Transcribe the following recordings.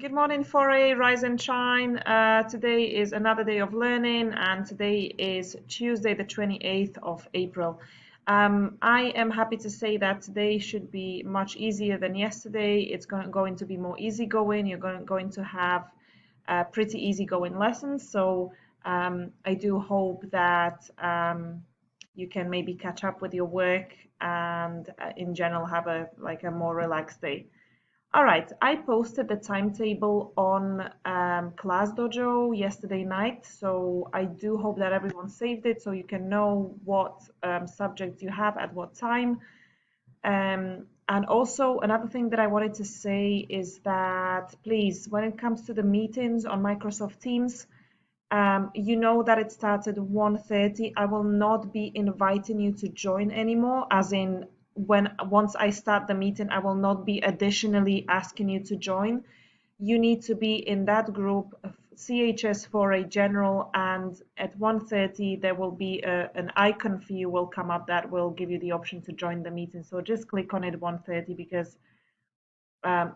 Good morning, Foray, Rise and Shine. Today is another day of learning, and today is Tuesday, the 28th of April. I am happy to say that today should be much easier than yesterday. It's going to be more easygoing. You're going to have pretty easygoing lessons. So I do hope that you can maybe catch up with your work and in general have a more relaxed day. All right, I posted the timetable on ClassDojo yesterday night, so I do hope that everyone saved it so you can know what subjects you have at what time. And also, another thing that I wanted to say is that please, when it comes to the meetings on Microsoft Teams, you know that it started 1:30. I will not be inviting you to join anymore, as in once I start the meeting, I will not be additionally asking you to join. You need to be in that group of CHS for a general, and at 1:30 there will be an icon for you will come up that will give you the option to join the meeting. So just click on it 1:30 because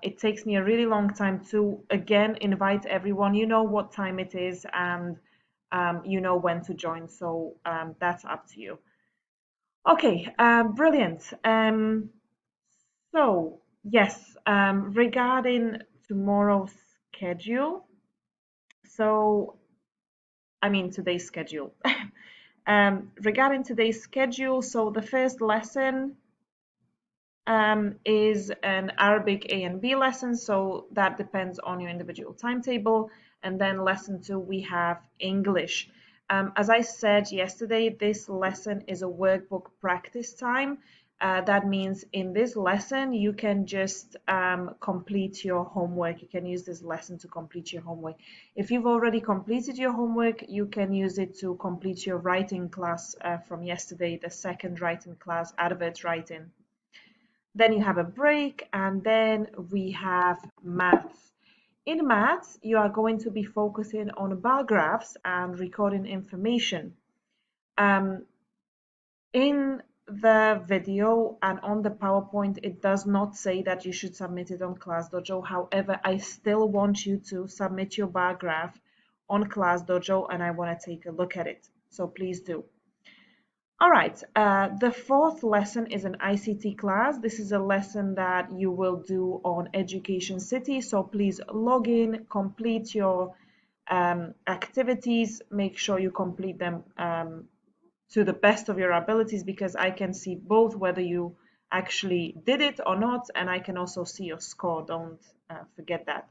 it takes me a really long time to again invite everyone. You know what time it is, and you know when to join, so that's up to you. Okay, brilliant. So yes, regarding tomorrow's schedule, so I mean today's schedule. Regarding today's schedule, so the first lesson is an Arabic A and B lesson, so that depends on your individual timetable. And then lesson two, we have English. As I said yesterday, this lesson is a workbook practice time. That means in this lesson, you can just complete your homework. You can use this lesson to complete your homework. If you've already completed your homework, you can use it to complete your writing class from yesterday, the second writing class, adverts writing. Then you have a break, and then we have maths. In maths, you are going to be focusing on bar graphs and recording information. In the video and on the PowerPoint, it does not say that you should submit it on ClassDojo. However, I still want you to submit your bar graph on ClassDojo, and I want to take a look at it. So please do. All right, the fourth lesson is an ICT class. This is a lesson that you will do on Education City. So please log in, complete your activities, make sure you complete them to the best of your abilities, because I can see both whether you actually did it or not, and I can also see your score. Don't forget that.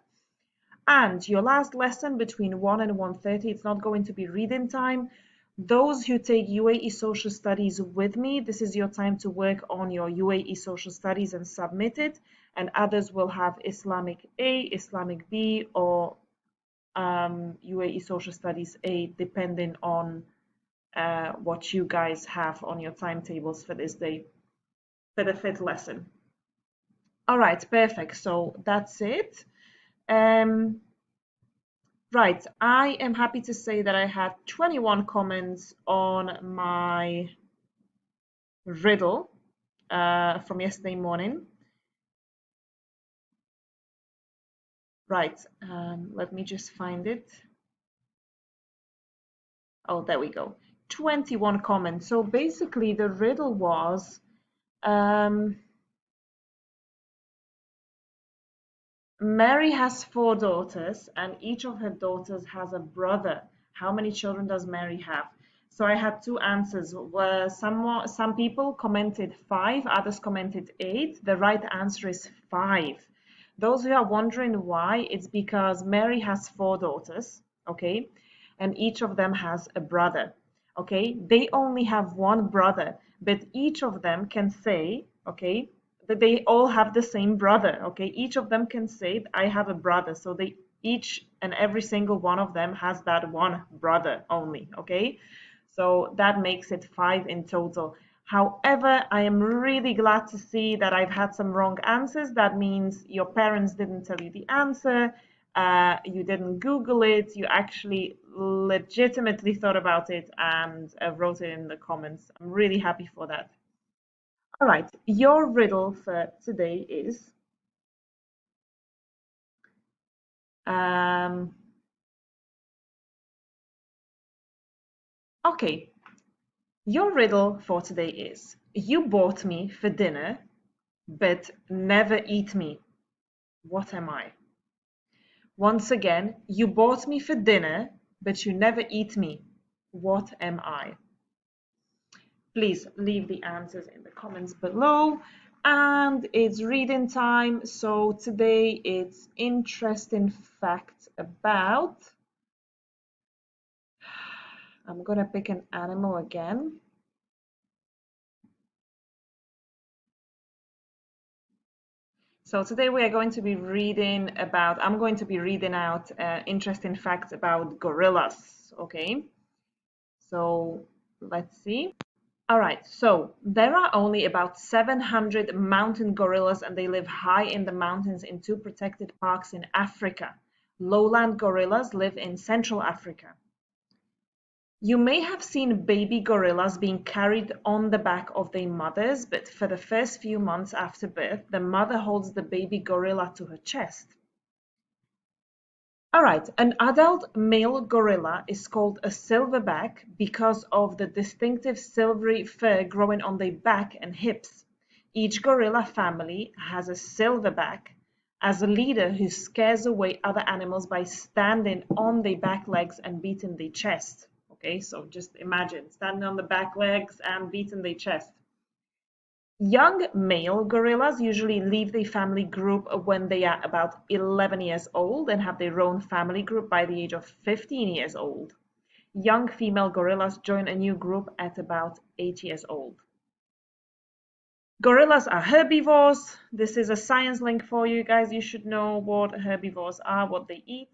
And your last lesson between 1 and 1:30, it's not going to be reading time. Those who take UAE Social Studies with me, this is your time to work on your UAE Social Studies and submit it. And others will have Islamic A, Islamic B, or UAE Social Studies A, depending on what you guys have on your timetables for this day, for the fifth lesson. All right, perfect. So that's it. Right, I am happy to say that I had 21 comments on my riddle from yesterday morning. Right, let me just find it. Oh, there we go. 21 comments. So basically, the riddle was Mary has 4 daughters, and each of her daughters has a brother. How many children does Mary have? So I had two answers. Where some people commented 5, others commented 8. The right answer is 5. Those who are wondering why, it's because Mary has 4 daughters, okay, and each of them has a brother, okay. They only have one brother, but each of them can say, okay, that they all have the same brother, okay. Each of them can say, I have a brother, so they each and every single one of them has that one brother only, okay. So that makes it 5 in total. However, I am really glad to see that I've had some wrong answers. That means your parents didn't tell you the answer, you didn't Google it, you actually legitimately thought about it and wrote it in the comments. I'm really happy for that. All right, your riddle for today is Um, okay, your riddle for today is: you bought me for dinner, but never eat me. What am I? Once again, you bought me for dinner, but you never eat me. What am I? Please leave the answers in the comments below. And it's reading time. So today it's interesting facts about. I'm gonna pick an animal again. So today we are going to be reading about, I'm going to be reading out interesting facts about gorillas, okay? So let's see. All right, so there are only about 700 mountain gorillas and they live high in the mountains in two protected parks in Africa. Lowland gorillas live in Central Africa. You may have seen baby gorillas being carried on the back of their mothers, but for the first few months after birth, the mother holds the baby gorilla to her chest. All right, an adult male gorilla is called a silverback because of the distinctive silvery fur growing on their back and hips. Each gorilla family has a silverback as a leader who scares away other animals by standing on their back legs and beating their chest. Okay, so just imagine standing on the back legs and beating their chest. Young male gorillas usually leave the family group when they are about 11 years old and have their own family group by the age of 15 years old. Young female gorillas join a new group at about 8 years old. Gorillas are herbivores. This is a science link for you guys. You should know what herbivores are, what they eat.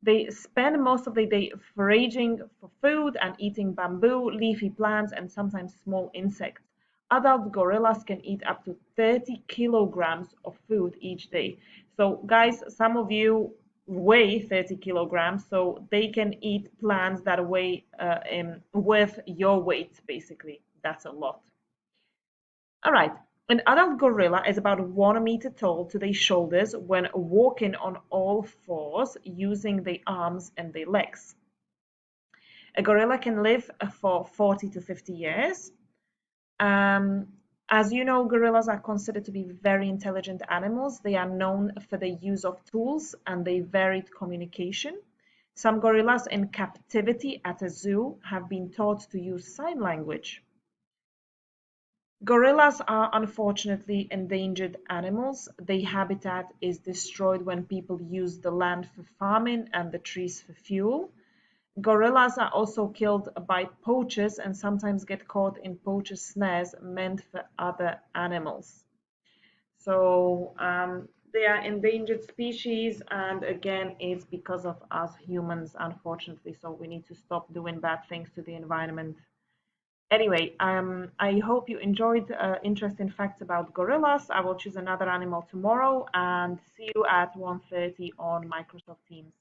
They spend most of the day foraging for food and eating bamboo, leafy plants, and sometimes small insects. Adult gorillas can eat up to 30 kilograms of food each day. So, guys, some of you weigh 30 kilograms, so they can eat plants that weigh with your weight, basically. That's a lot. All right. An adult gorilla is about 1 meter tall to their shoulders when walking on all fours using their arms and their legs. A gorilla can live for 40 to 50 years. Um, as you know, gorillas are considered to be very intelligent animals. They are known for their use of tools and their varied communication. Some gorillas in captivity at a zoo have been taught to use sign language. Gorillas are unfortunately endangered animals. Their habitat is destroyed when people use the land for farming and the trees for fuel. Gorillas are also killed by poachers and sometimes get caught in poachers' snares meant for other animals. So they are endangered species, and again, it's because of us humans, unfortunately. So we need to stop doing bad things to the environment. Anyway, I hope you enjoyed interesting facts about gorillas. I will choose another animal tomorrow and see you at 1:30 on Microsoft Teams.